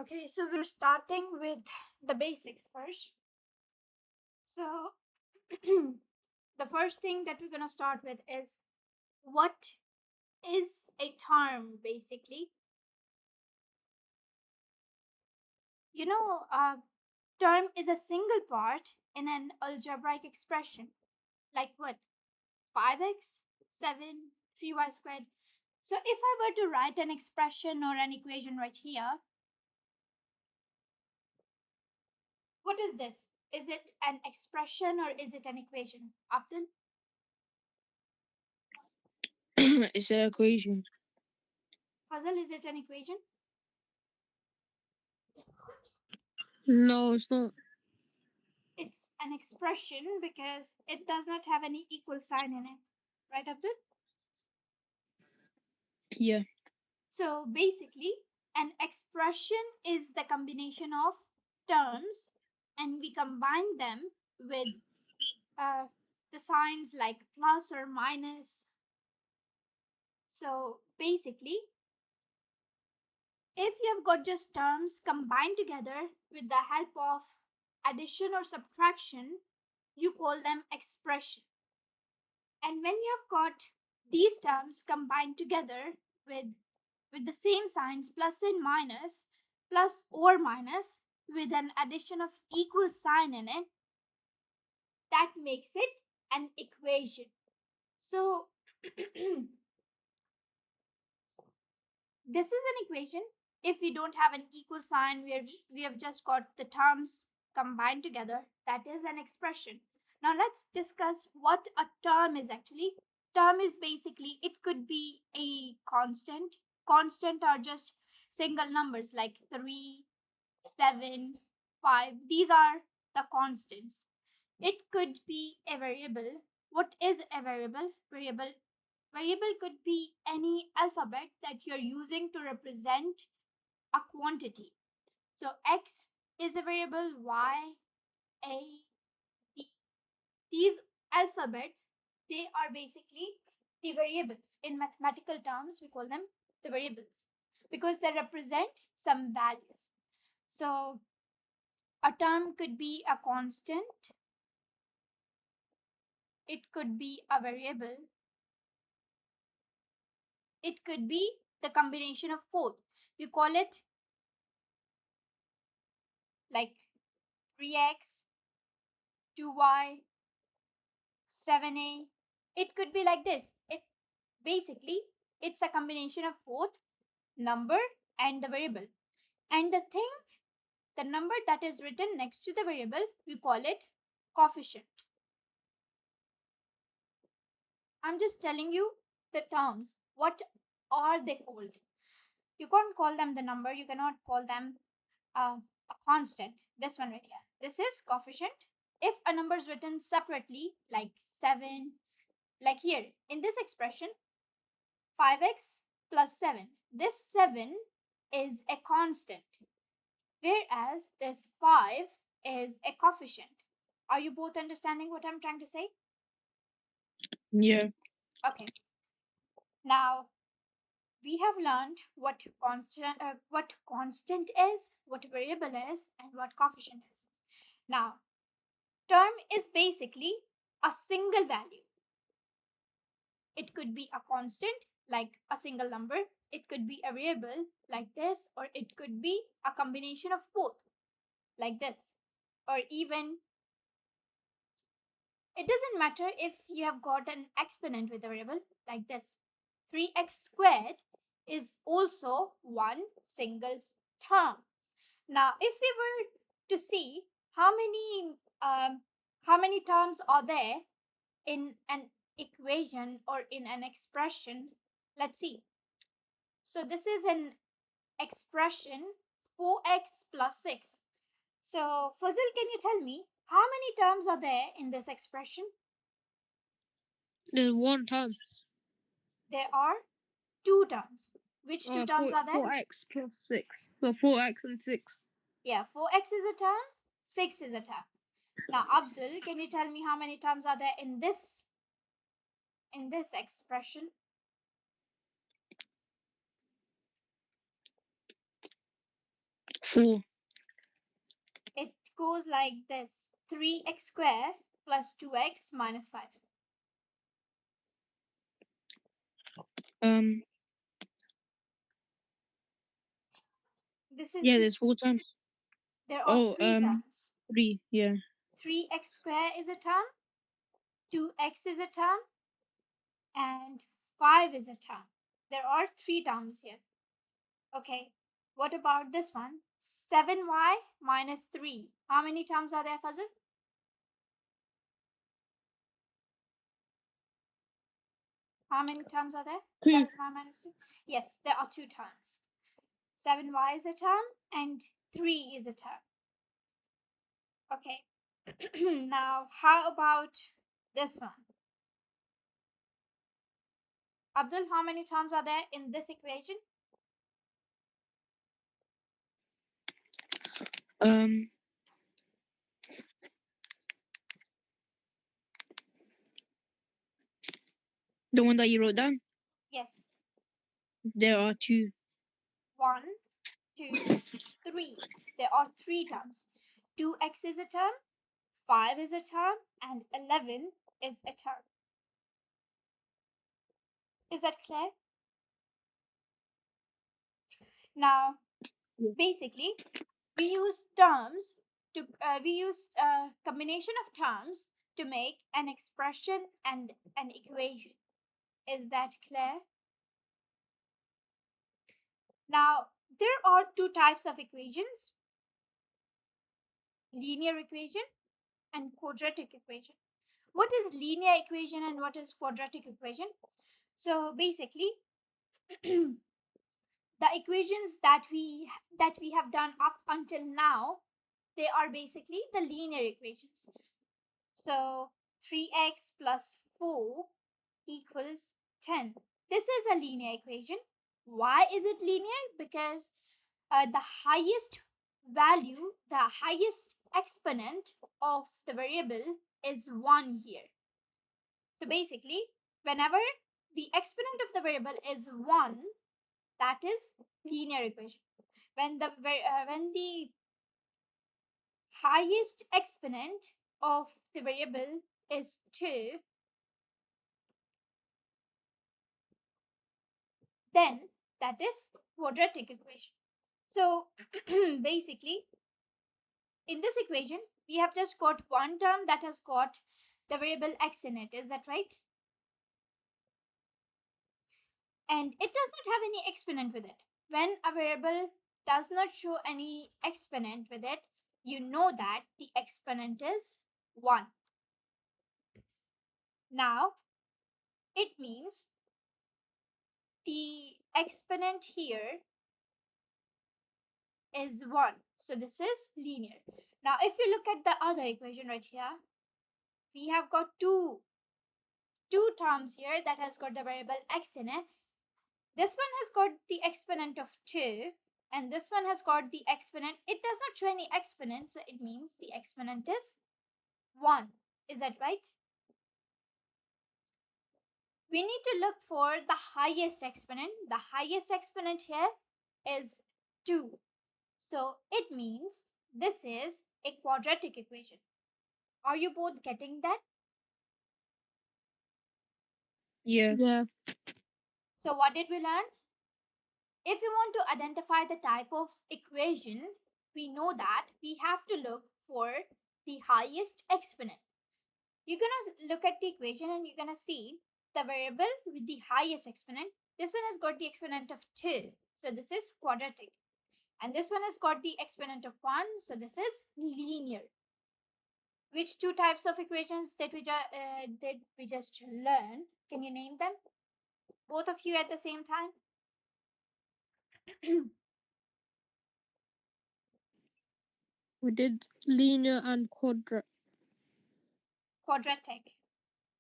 Okay, so we're starting with the basics first. So, the first thing that we're going to start with is what is a term basically? A term is a single part in an algebraic expression. Like what? 5x, 7, 3y squared. So, if I were to write an expression or an equation right here, what is this? Is it an expression or is it an equation? Abdul? It's an equation. Fazal, is it an equation? No, it's not. It's an expression because it does not have any equal sign in it. Right, Abdul? Yeah. So basically, an expression is the combination of terms and we combine them with uh, the signs like plus or minus. So basically, if you have got just terms combined together with the help of addition or subtraction, you call them expression. And when you have got these terms combined together with the same signs plus and minus, plus or minus, with an addition of equal sign in it, that makes it an equation. So this is an equation. If we don't have an equal sign, we have just got the terms combined together. That is an expression. Now let's discuss what a term is actually. Term is basically, it could be a constant. Constant are just single numbers like 3, 7, 5. These are the constants. It could be a variable. What is a variable? Variable could be any alphabet that you're using to represent a quantity. So x is a variable, y, a, b. These alphabets, they are basically the variables. In mathematical terms, we call them the variables because they represent some values. So a term could be a constant, it could be a variable, it could be the combination of both. You call it like 3x, 2y, 7a. It could be like this. It basically, it's a combination of both number and the variable. And the number that is written next to the variable, we call it coefficient. I'm just telling you the terms. What are they called? You can't call them the number, you cannot call them a constant. This one right here. This is coefficient. If a number is written separately, like 7, like here in this expression, 5x plus 7. This 7 is a constant, whereas this 5 is a coefficient. Are you both understanding what I'm trying to say? Yeah. Okay. Now, we have learned what constant is, what variable is, and what coefficient is. Now, term is basically a single value. It could be a constant, like a single number. It could be a variable, like this, or it could be a combination of both, like this. Or even, it doesn't matter if you have got an exponent with a variable, like this. 3x squared is also one single term. Now, if we were to see um, how many terms are there in an equation or in an expression, let's see. So this is an expression 4x plus 6. So Fazil, can you tell me how many terms are there in this expression? There's one term. There are two terms. Which two terms are there? 4x plus 6. So 4x and 6. Yeah, 4x is a term, 6 is a term. Now Abdul, can you tell me how many terms are there in this expression? 4. It goes like this: 3x squared plus 2x minus 5. Um, This is yeah, there's 4 times. there are Oh, three terms. 3. Yeah. 3x squared is a term, 2x is a term, and 5 is a term. There are three terms here. Okay, what about this one? 7y minus 3. How many terms are there, Fazil? How many terms are there? 2. 7y minus 3? Yes, there are two terms. 7y is a term and 3 is a term. Okay, now how about this one? Abdul, how many terms are there in this equation? Um, the one that you wrote down, Yes, there are 2. 1, 2, 3. There are three terms. 2x is a term, 5 is a term, and 11 is a term. Is that clear? Now, Yeah. basically, we use terms we use a combination of terms to make an expression and an equation. Is that clear? Now, there are two types of equations: linear equation and quadratic equation. What is linear equation and what is quadratic equation? So basically, the equations that we have done up until now, they are basically the linear equations. So 3x plus 4 equals 10. This is a linear equation. Why is it linear? Because the highest value, the highest exponent of the variable is 1 here. So basically, whenever the exponent of the variable is 1, that is linear equation. When the highest exponent of the variable is 2, then that is quadratic equation. So basically, in this equation, we have just got one term that has got the variable x in it. Is that right? And it does not have any exponent with it. When a variable does not show any exponent with it, you know that the exponent is 1. Now, it means the exponent here is 1. So this is linear. Now, if you look at the other equation right here, we have got two terms here that has got the variable x in it. This one has got the exponent of 2 and this one has got the exponent. It does not show any exponent, so it means the exponent is 1. Is that right? We need to look for the highest exponent. The highest exponent here is 2. So it means this is a quadratic equation. Are you both getting that? Yeah. Yeah. So what did we learn? If we want to identify the type of equation, we know that we have to look for the highest exponent. You're gonna look at the equation and you're gonna see the variable with the highest exponent. This one has got the exponent of 2, so this is quadratic. And this one has got the exponent of 1, so this is linear. Which two types of equations that we just learned? Can you name them? Both of you at the same time? We did linear and Quadratic.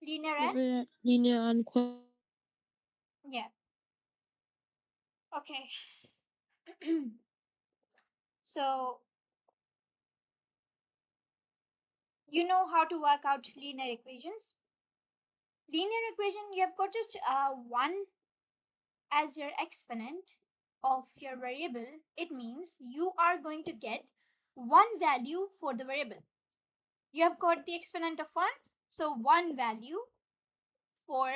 Linear and linear and yeah. Okay. So you know how to work out linear equations. Linear equation, you have got just 1 as your exponent of your variable, it means you are going to get one value for the variable. You have got the exponent of 1, so one value for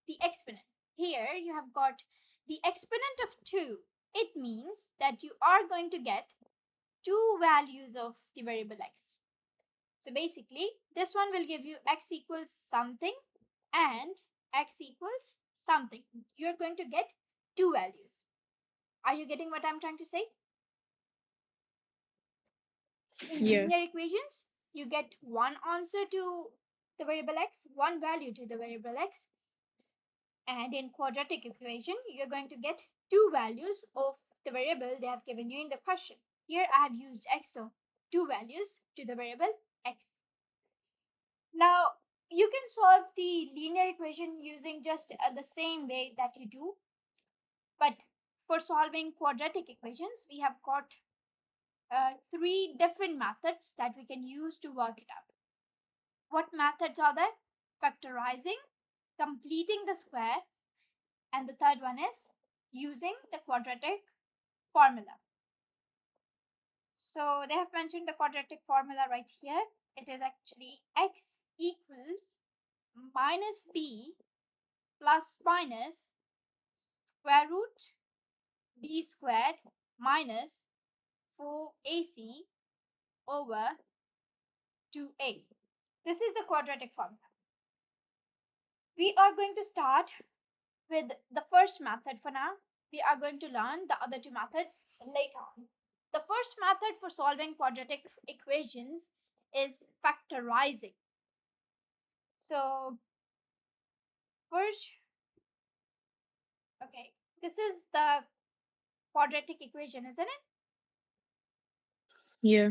the exponent. Here you have got the exponent of 2. It means that you are going to get two values of the variable x. So basically, this one will give you x equals something and x equals something. You're going to get two values. Are you getting what I'm trying to say? In Yeah. linear equations, you get one answer to the variable x, one value to the variable x. And in quadratic equation, you're going to get two values of the variable they have given you in the question. Here I have used x, so two values to the variable x. Now, you can solve the linear equation using just the same way that you do. But for solving quadratic equations, we have got three different methods that we can use to work it out. What methods are there? Factorizing, completing the square, and the third one is using the quadratic formula. So they have mentioned the quadratic formula right here. It is actually x equals minus b plus minus square root b squared minus 4ac over 2a. This is the quadratic formula. We are going to start with the first method for now. We are going to learn the other two methods later on. The first method for solving quadratic equations is factorizing. So first, okay, this is the quadratic equation, isn't it? Yeah.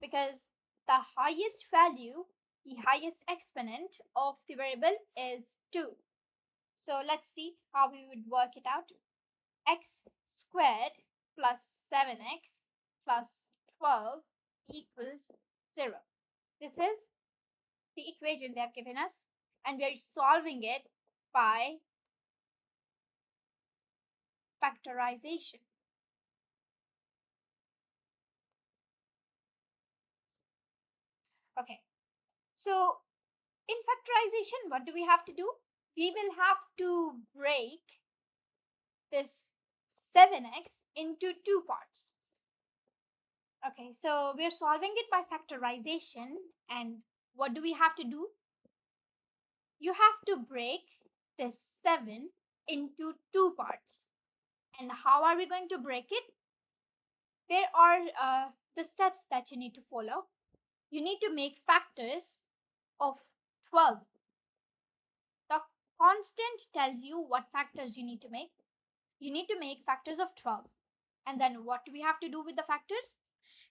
Because the highest value, the highest exponent of the variable is 2. So let's see how we would work it out. X squared plus 7x plus 12 equals 0. This is the equation they have given us, and we are solving it by factorization. Okay, so in factorization, what do we have to do? We will have to break this 7x into two parts. Okay, so we're solving it by factorization, and what do we have to do? You have to break this 7 into two parts. And how are we going to break it? There are the steps that you need to follow. You need to make factors of 12. The constant tells you what factors you need to make. You need to make factors of 12. And then what do we have to do with the factors?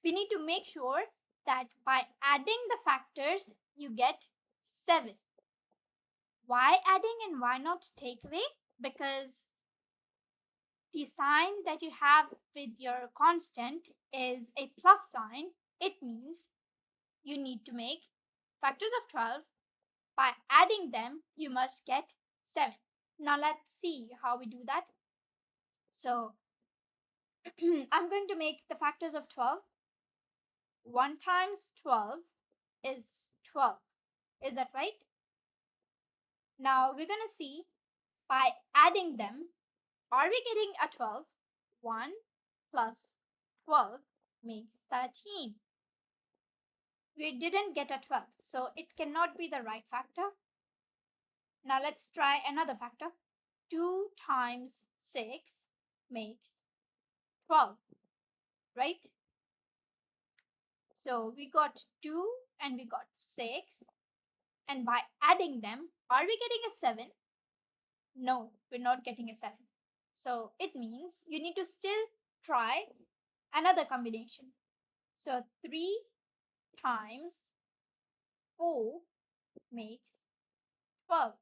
We need to make sure that by adding the factors, you get 7. Why adding and why not take away? Because the sign that you have with your constant is a plus sign. It means you need to make factors of 12. By adding them, you must get 7. Now let's see how we do that. So I'm going to make the factors of 12. 1 times 12 is 12. Is that right? Now we're going to see by adding them, are we getting a 12? 1 plus 12 makes 13. We didn't get a 12, so it cannot be the right factor. Now let's try another factor. 2 times 6 makes 12, right? So we got 2 and we got 6. And by adding them, are we getting a 7? No, we're not getting a 7. So it means you need to still try another combination. So 3 times 4 makes 12.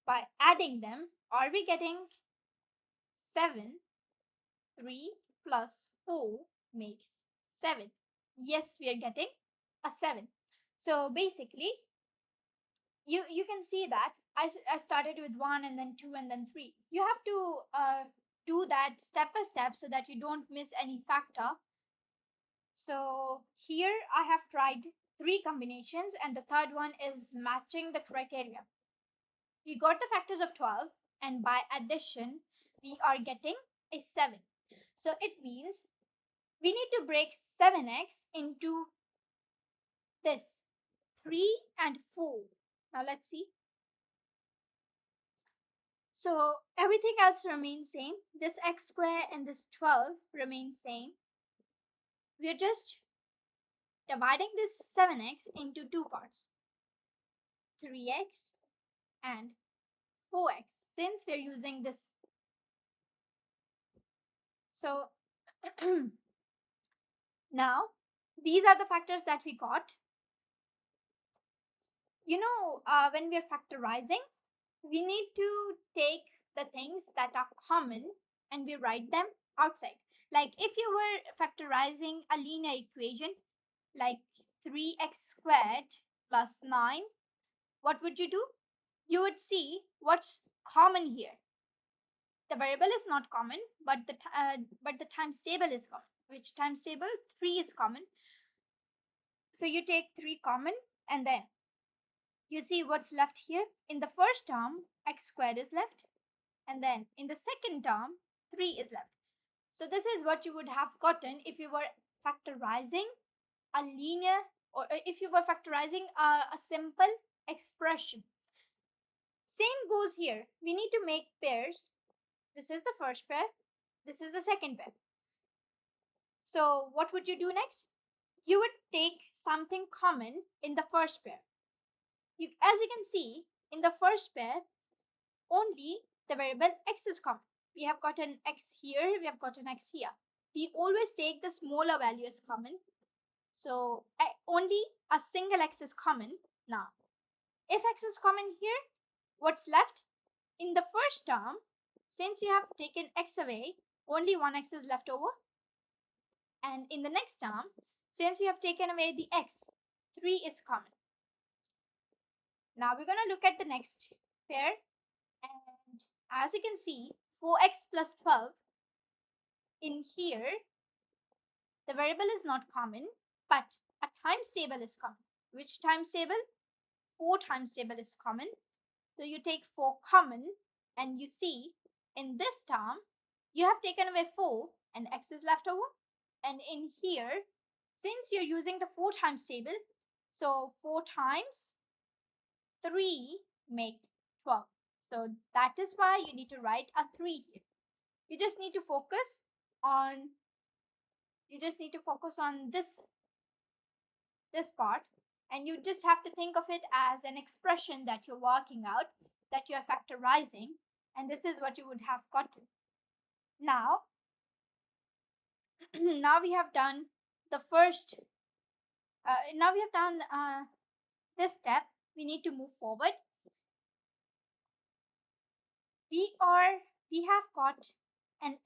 By adding them, are we getting 7? 3 plus 4 makes 7. Yes, we are getting a 7. So basically, you can see that I started with 1 and then 2 and then 3. You have to do that step by step so that you don't miss any factor. So here I have tried 3 combinations and the third one is matching the criteria. We got the factors of 12 and by addition we are getting a 7. So it means we need to break 7x into this 3 and 4. Now let's see. So everything else remains same. This x square and this 12 remain same. We are just dividing this 7x into 2 parts, 3x and 4x, since we're using this. So now these are the factors that we got. When we're factorizing, we need to take the things that are common and we write them outside. Like if you were factorizing a linear equation like 3x squared plus 9, what would you do? You would see what's common here. The variable is not common, but the times table is common. Which times table? 3 is common. So you take 3 common and then you see what's left here. In the first term, x squared is left, and then in the second term, 3 is left. So this is what you would have gotten if you were factorizing a linear, or if you were factorizing a simple expression. Same goes here. We need to make pairs. This is the first pair, this is the second pair. So what would you do next? You would take something common in the first pair. As you can see, in the first pair, only the variable x is common. We have got an x here, we have got an x here. We always take the smaller value as common. So only a single x is common. Now, if x is common here, what's left? In the first term, since you have taken x away, only one x is left over. And in the next term, since you have taken away the x, 3 is common. Now we're going to look at the next pair. And as you can see, 4x plus 12, in here, the variable is not common, but a times table is common. Which times table? 4 times table is common. So you take 4 common and you see in this term, you have taken away 4 and x is left over. And in here, since you're using the 4 times table, so 4 times 3 make 12. So that is why you need to write a 3 here. You just need to focus on this part, and you just have to think of it as an expression that you're working out, that you're factorizing, and this is what you would have gotten. Now now we have done the first now we have done this step. We need to move forward. We have got an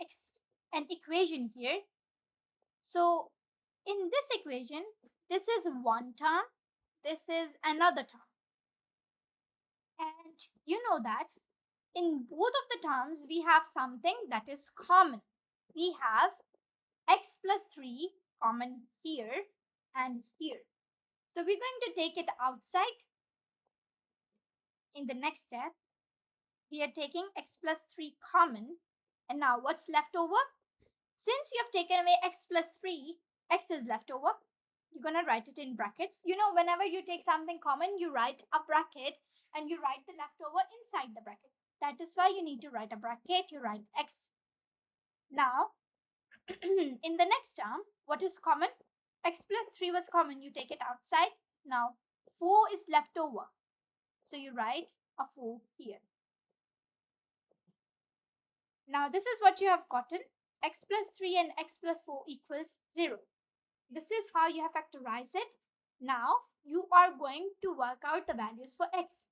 equation here. So in this equation, this is one term, this is another term. And you know that in both of the terms, we have something that is common. We have x plus 3 common here and here. So we're going to take it outside. In the next step, we are taking x plus 3 common. And now what's left over? Since you have taken away x plus 3, x is left over. You're going to write it in brackets. Whenever you take something common, you write a bracket and you write the leftover inside the bracket. That is why you need to write a bracket. You write x. Now, in the next term, what is common? X plus 3 was common. You take it outside. Now, 4 is left over. So you write a 4 here. Now, this is what you have gotten. X plus 3 and x plus 4 equals 0. This is how you have factorized it. Now, you are going to work out the values for x.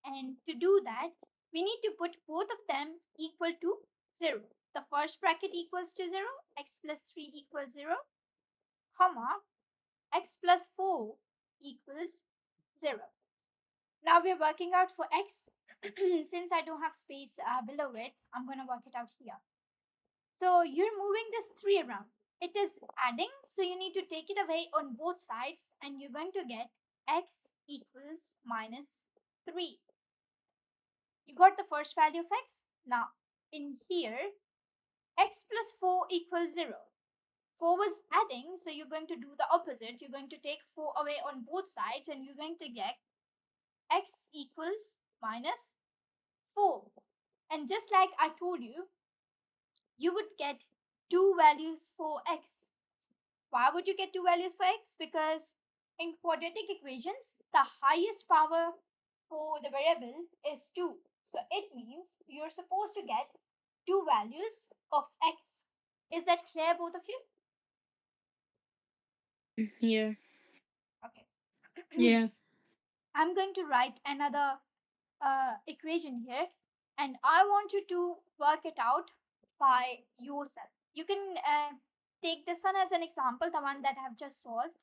And to do that, we need to put both of them equal to 0. The first bracket equals to 0, x plus 3 equals 0, comma, x plus 4 equals 0. Now we are working out for x. since I don't have space below it, I'm going to work it out here. So you're moving this 3 around. It is adding, so you need to take it away on both sides, and you're going to get x equals minus 3. You got the first value of x? Now, in here, x plus 4 equals 0. 4 was adding, so you're going to do the opposite. You're going to take 4 away on both sides, and you're going to get x equals minus 4. And just like I told you, you would get two values for x. Why would you get two values for x? Because in quadratic equations, the highest power for the variable is 2. So it means you're supposed to get two values of x. Is that clear, both of you? Yeah. Okay. Yeah. I'm going to write another equation here, and I want you to work it out by yourself. You can take this one as an example, the one that I have just solved.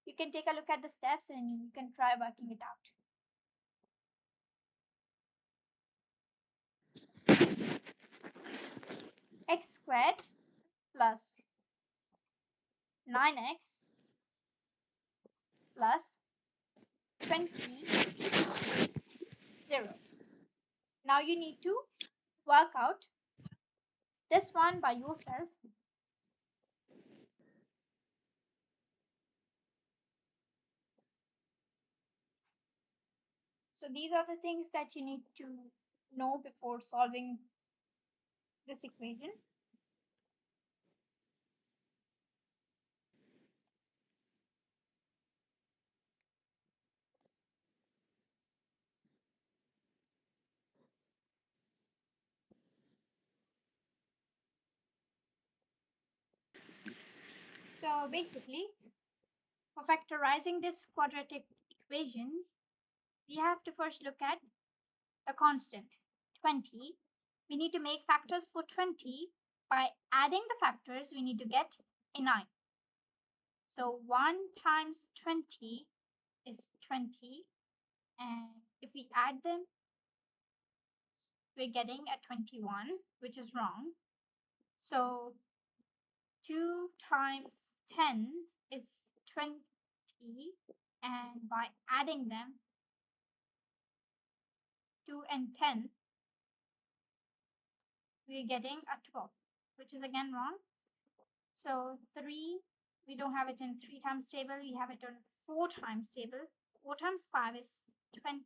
You can take a look at the steps and you can try working it out. X squared plus 9x plus 20 equals 0. Now you need to work out this one by yourself. So these are the things that you need to know before solving this equation. So basically, for factorizing this quadratic equation, we have to first look at a constant, 20. We need to make factors for 20. By adding the factors, we need to get a 9. So 1 times 20 is 20. And if we add them, we're getting a 21, which is wrong. So 2 times 10 is 20. And by adding them, 2 and 10, we're getting a 12, which is again wrong. So 3, we don't have it in 3 times table, we have it on 4 times table. 4 times 5 is 20,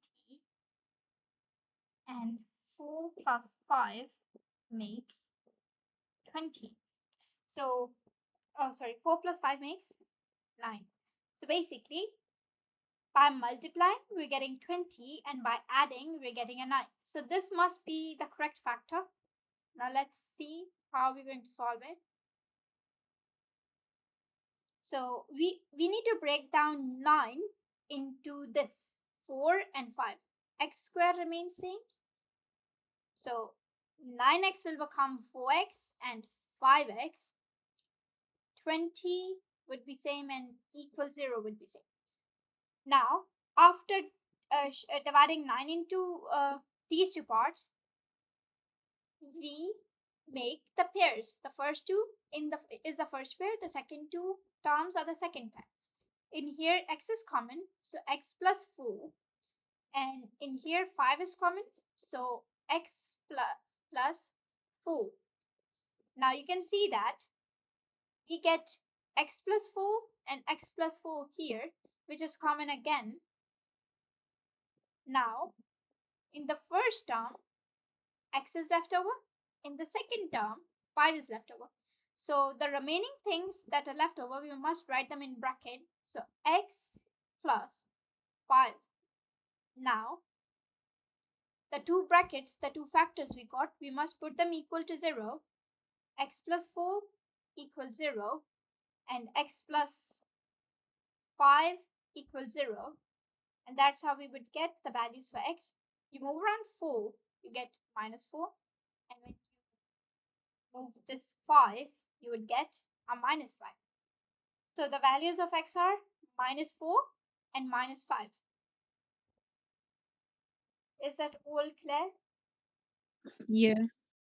and 4 plus 5 makes 20. So, oh, sorry, 4 plus 5 makes 9. So basically, by multiplying, we're getting 20, and by adding, we're getting a 9. So this must be the correct factor. Now let's see how we're going to solve it. So we need to break down 9 into this 4 and 5. X square remains same. So 9x will become 4x and 5x. 20 would be same and equal 0 would be same. Now, after dividing 9 into these two parts, we make the pairs. The first two is the first pair, the second two terms are the second pair. In here, x is common, so x plus 4. And in here, 5 is common, so x plus 4. Now you can see that we get x plus 4 and x plus 4 here, which is common again. Now, in the first term, x is left over. In the second term, 5 is left over. So the remaining things that are left over, we must write them in bracket. So x plus 5. Now, the two brackets, the two factors we got, we must put them equal to 0. X plus 4 equals 0, and x plus 5 equals 0. And that's how we would get the values for x. You move around 4, you get minus 4. And when you move this 5, you would get a minus 5. So the values of x are minus 4 and minus 5. Is that all clear? Yeah.